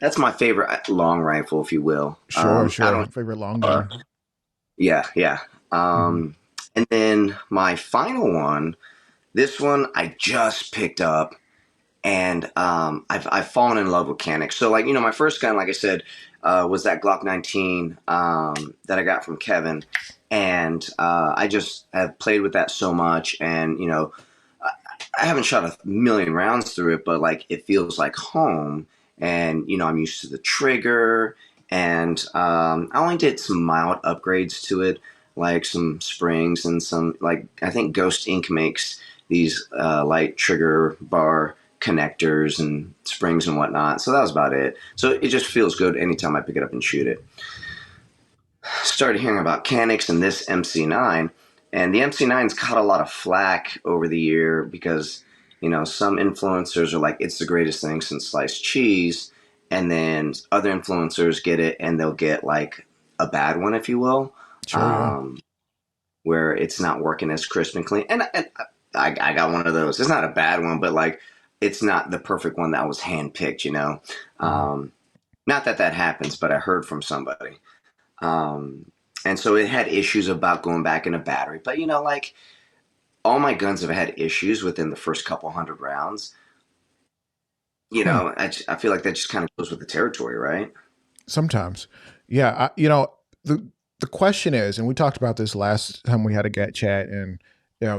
That's my favorite long rifle, if you will. Sure, I sure. don't. Favorite long gun. Yeah, yeah. Hmm. And then my final one. This one I just picked up, and I've fallen in love with Canik. So like my first gun, like I said, was that Glock 19 that I got from Kevin, and I just have played with that so much, and I haven't shot a million rounds through it, but like it feels like home, and I'm used to the trigger, and I only did some mild upgrades to it, like some springs and some like I think Ghost Ink makes these light trigger bar connectors and springs and whatnot. So that was about it. So it just feels good anytime I pick it up and shoot it. Started hearing about Canik and this MC9, and the MC9's caught a lot of flack over the year because some influencers are like it's the greatest thing since sliced cheese, and then other influencers get it and they'll get like a bad one, if you will, Sure, yeah. um, where it's not working as crisp and clean. And I got one of those. It's not a bad one, but like it's not the perfect one that was handpicked. Hmm. Um, Not that that happens, but I heard from somebody. And so it had issues about going back in a battery. But like all my guns have had issues within the first couple hundred rounds. Hmm. I feel like that just kind of goes with the territory, right? Sometimes. Yeah, the question is, and we talked about this last time we had a GAT chat, and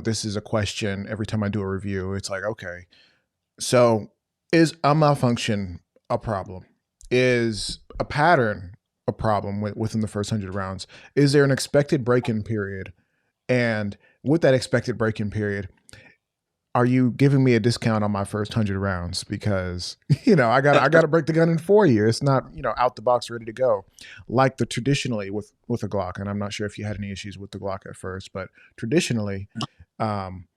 this is a question every time I do a review. It's like, okay, so is a malfunction a problem? Is a pattern a problem within the first 100 rounds? Is there an expected break-in period? And with that expected break-in period, are you giving me a discount on my first 100 rounds? Because I gotta break the gun in 4 years. It's not out the box ready to go, like the traditionally with a Glock. And I'm not sure if you had any issues with the Glock at first, but traditionally, um,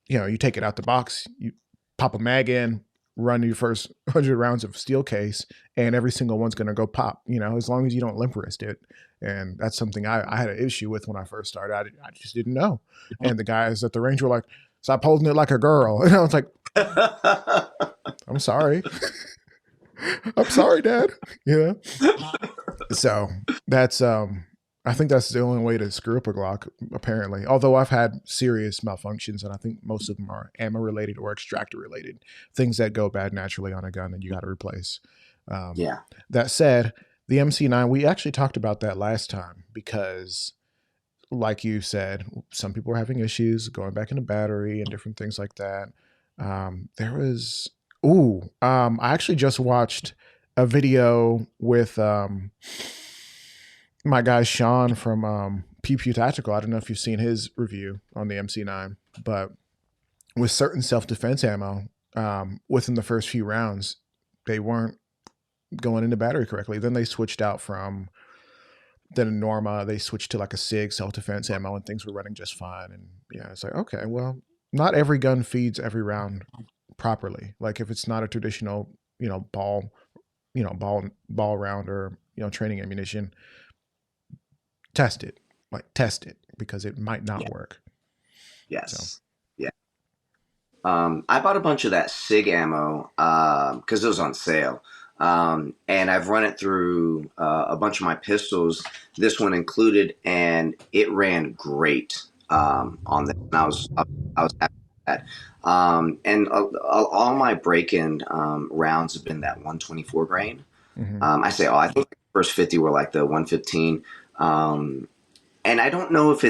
you take it out the box, you pop a mag in, run your first 100 rounds of steel case, and every single one's gonna go pop. As long as you don't limp wrist it. And that's something I had an issue with when I first started. I just didn't know. And the guys at the range were like, "Stop holding it like a girl." And I was like, "I'm sorry, I'm sorry, Dad." Yeah. So that's I think that's the only way to screw up a Glock, apparently. Although I've had serious malfunctions, and I think most of them are ammo related or extractor related, things that go bad naturally on a gun that you got to replace. Um, Yeah. that said, the MC9, we actually talked about that last time because, like you said, some people were having issues going back into battery and different things like that. There was, I actually just watched a video with my guy Sean from Pew Pew Tactical. I don't know if you've seen his review on the MC9, but with certain self defense ammo, within the first few rounds, they weren't going into battery correctly. Then they switched out from the Norma, they switched to like a SIG self defense ammo, and things were running just fine. And yeah, it's like, okay, well, not every gun feeds every round properly. Like if it's not a traditional, ball, ball round or training ammunition, test it. Like test it because it might not Yeah. work. So Yes. Yeah. I bought a bunch of that SIG ammo because it was on sale. And I've run it through a bunch of my pistols, this one included, and it ran great on this. And I was happy with that. And all my break-in rounds have been that 124 grain. hmm I say, I think the first 50 were like the 115. Um, and I don't know if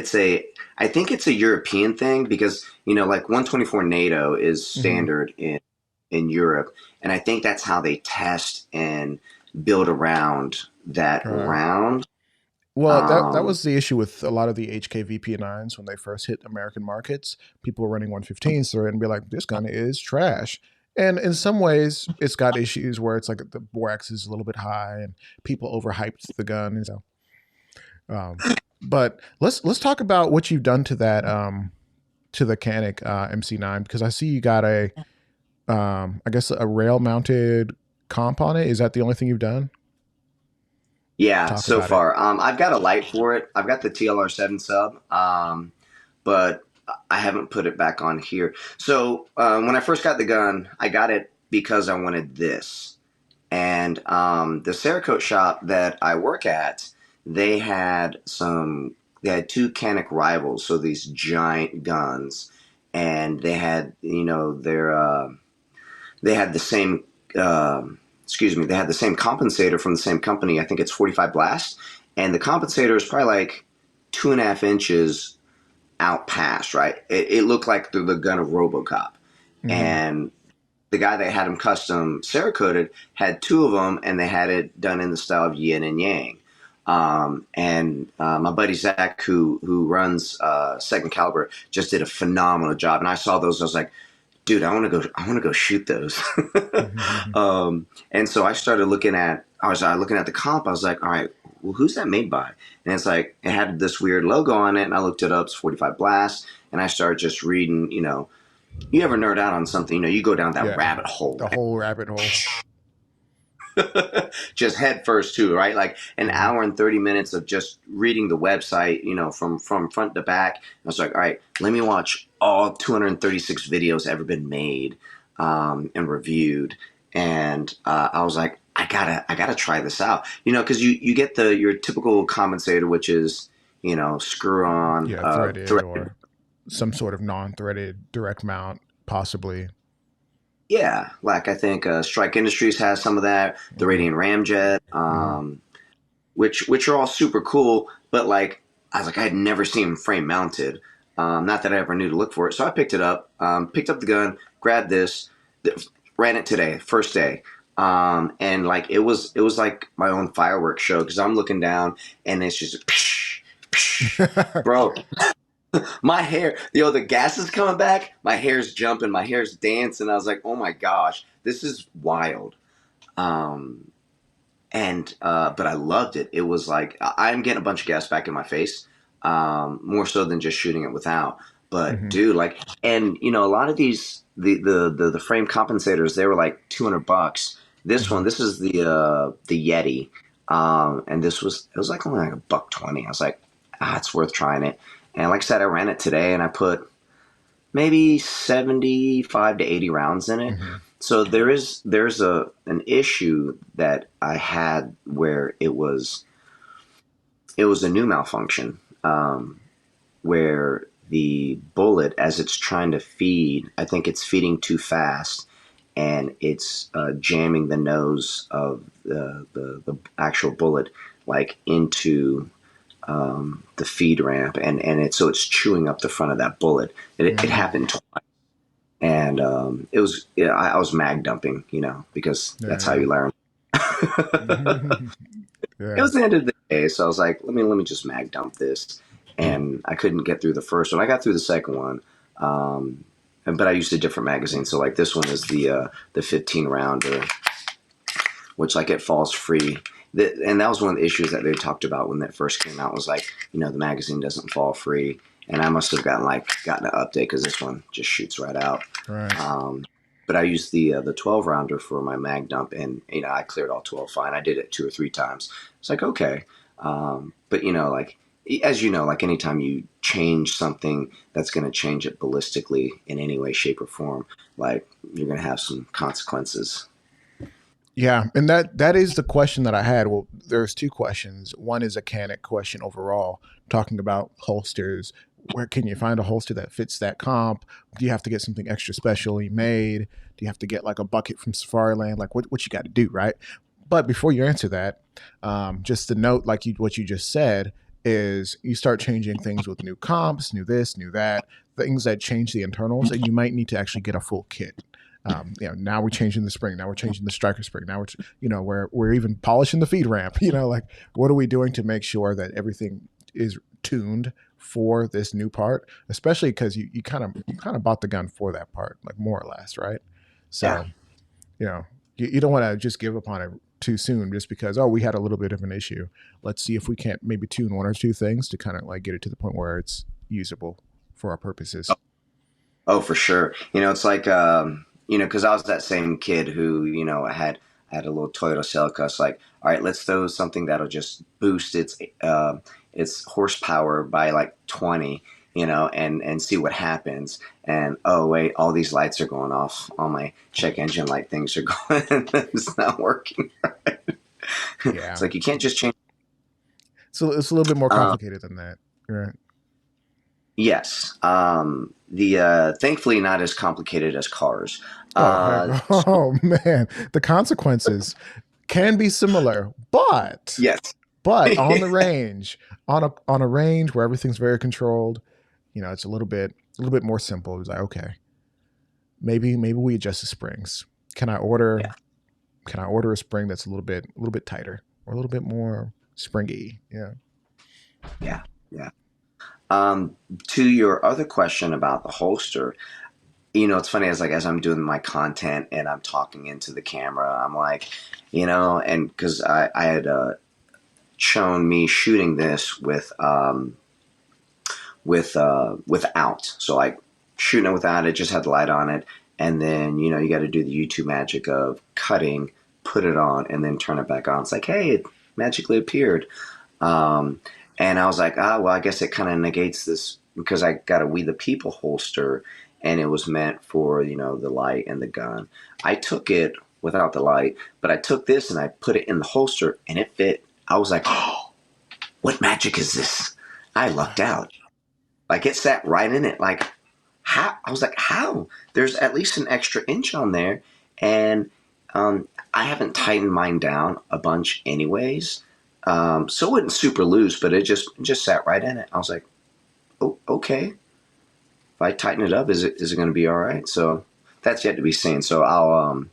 I think it's a European thing because like 124 NATO is hmm standard in Europe, and I think that's how they test and build around that right. round. Well, that Um, was the issue with a lot of the HKVP9s when they first hit American markets. People were running 115s through it and be like, "This gun is trash." And in some ways, it's got issues where it's like the borax is a little bit high and people overhyped the gun. And so, um, but let's talk about what you've done to that to the Canik MC9 because I see you got I guess a rail mounted comp on it. Is that the only thing you've done? yeah, Talk so about it. far, I've got a light for it. I've got the TLR 7 sub, but I haven't put it back on here. So when I first got the gun, I got it because I wanted this. And the Cerakote shop that I work at, they had some. They had two Canik rivals, so these giant guns, and they had they had the same. Excuse me, they had the same compensator from the same company. I think it's 45 Blast, and the compensator is probably like 2.5 inches out past. Right, it looked like the gun of RoboCop, Mm-hmm. and the guy that had them custom Cerakoted had two of them, and they had it done in the style of yin and yang. And my buddy Zach, who runs Second Caliber, just did a phenomenal job. And I saw those, I was like, dude, I want to go shoot those. Mm-hmm. And so I started I was looking at the comp. I was like, all right, well, who's that made by? And it's like, it had this weird logo on it. And I looked it up, it's 45 Blast. And I started just reading, you ever nerd out on something, you go down that Yeah, rabbit hole, the whole rabbit hole. just head first too, right? Like an Mm-hmm. hour and 30 minutes of just reading the website, from front to back. I was like, all right, let me watch all 236 videos ever been made and reviewed. And I was like, I gotta try this out, because you get your typical compensator, which is, screw on, Yeah, threaded thread. or some sort of non-threaded direct mount, possibly. Yeah, like I think Strike Industries has some of that, the Mm-hmm. Radiant Ramjet, Mm-hmm. which are all super cool. But like I was like, I had never seen them frame mounted. Not that I ever knew to look for it, so I picked up the gun, grabbed this, ran it today, first day, and like it was like my own fireworks show because I'm looking down and it's just, psh, psh, bro. My hair, the gas is coming back. My hair's jumping, my hair's dancing. I was like, oh my gosh, this is wild. Um, and but I loved it. It was like I'm getting a bunch of gas back in my face, more so than just shooting it without. But Mm-hmm. dude, like, and a lot of these the frame compensators, they were like $200. Mm-hmm. This is the Yeti, and it was like only like $120. I was like, it's worth trying it. And like I said, I ran it today, and I put maybe 75 to 80 rounds in it. Mm-hmm. So there's an issue that I had where it was a new malfunction, where the bullet, as it's trying to feed, I think it's feeding too fast, and it's jamming the nose of the actual bullet like into the feed ramp, and it's chewing up the front of that bullet. It Mm-hmm. happened twice, and it was yeah, I was mag dumping, because Yeah, that's how yeah. you learn. Mm-hmm. It Yeah. was the end of the day, so I was like, let me just mag dump this, and I couldn't get through the first one. I got through the second one, but I used a different magazine. So like this one is the 15 rounder, which like it falls free. And that was one of the issues that they talked about when that first came out was like, the magazine doesn't fall free. And I must have gotten an update because this one just shoots right out. Right. Um, but I used the 12 rounder for my mag dump, and I cleared all 12 fine. I did it 2 or 3 times. It's like okay, but like as you know, like anytime you change something that's going to change it ballistically in any way, shape, or form, like you're going to have some consequences. Yeah, and that is the question that I had. Well, there's two questions. One is a Canik question overall, talking about holsters. Where can you find a holster that fits that comp? Do you have to get something extra specially made? Do you have to get like a bucket from Safariland? Like what you got to do, right? But before you answer that, just to note, like what you just said, is you start changing things with new comps, new this, new that, things that change the internals, and you might need to actually get a full kit. Now we're changing the spring. Now we're changing the striker spring. Now we're even polishing the feed ramp. Like what are we doing to make sure that everything is tuned for this new part? Especially because you kind of bought the gun for that part, like more or less, right? Yeah. So you know you don't want to just give up on it too soon just because we had a little bit of an issue. Let's see if we can't maybe tune one or two things to kind of like get it to the point where it's usable for our purposes. Oh, for sure. It's like because I was that same kid who, I had a little Toyota Celica. It's like, all right, let's throw something that'll just boost its horsepower by like 20. and see what happens. And oh wait, all these lights are going off. All my check engine light things are going. It's not working. It's Yeah. like you can't just change. So it's a little bit more Uh, complicated than that. Right. yes. The thankfully not as complicated as cars. Oh heck. So Oh man. The consequences can be similar, yes. but on the range, on a range where everything's very controlled, it's a little bit more simple. It's like, okay, maybe we adjust the springs. Can I order Yeah. can I order a spring that's a little bit tighter or a little bit more springy? Yeah. Yeah. Yeah. Um, to your other question about the holster, it's funny as I'm doing my content and I'm talking into the camera, I'm like, and because I had shown me shooting this without, so like shooting it without it, just had the light on it, and then you got to do the YouTube magic of cutting, put it on, and then turn it back on. It's like, hey, it magically appeared. Um, and I was like, well, I guess it kind of negates this because I got a We the People holster and it was meant for, the light and the gun. I took it without the light, but I took this and I put it in the holster and it fit. I was like, oh, what magic is this? I lucked out. Like it sat right in it. Like, how? I was like, how? There's at least an extra inch on there. And I haven't tightened mine down a bunch anyways. So it wasn't super loose, but it just sat right in it. I was like, oh, okay. If I tighten it up, is it going to be all right? So that's yet to be seen. So I'll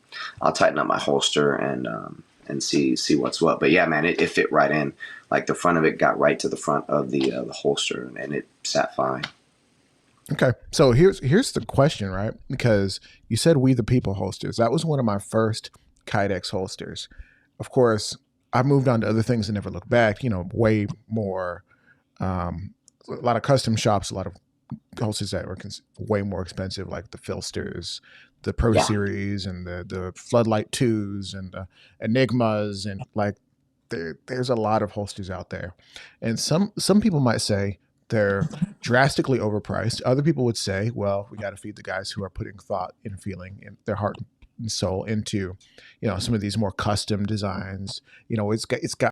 tighten up my holster and see what's what. But yeah, man, it fit right in. Like the front of it got right to the front of the holster, and it sat fine. Okay. So here's the question, right? Because you said We the People holsters. That was one of my first Kydex holsters. Of course, I moved on to other things and never looked back. Way more, a lot of custom shops, a lot of holsters that were way more expensive, like the Filsters, the Pro Yeah, Series, and the Floodlight Twos, and the Enigmas, and like there's a lot of holsters out there, and some people might say they're drastically overpriced. Other people would say, well, we got to feed the guys who are putting thought and feeling and their heart and soul into, some of these more custom designs. It's got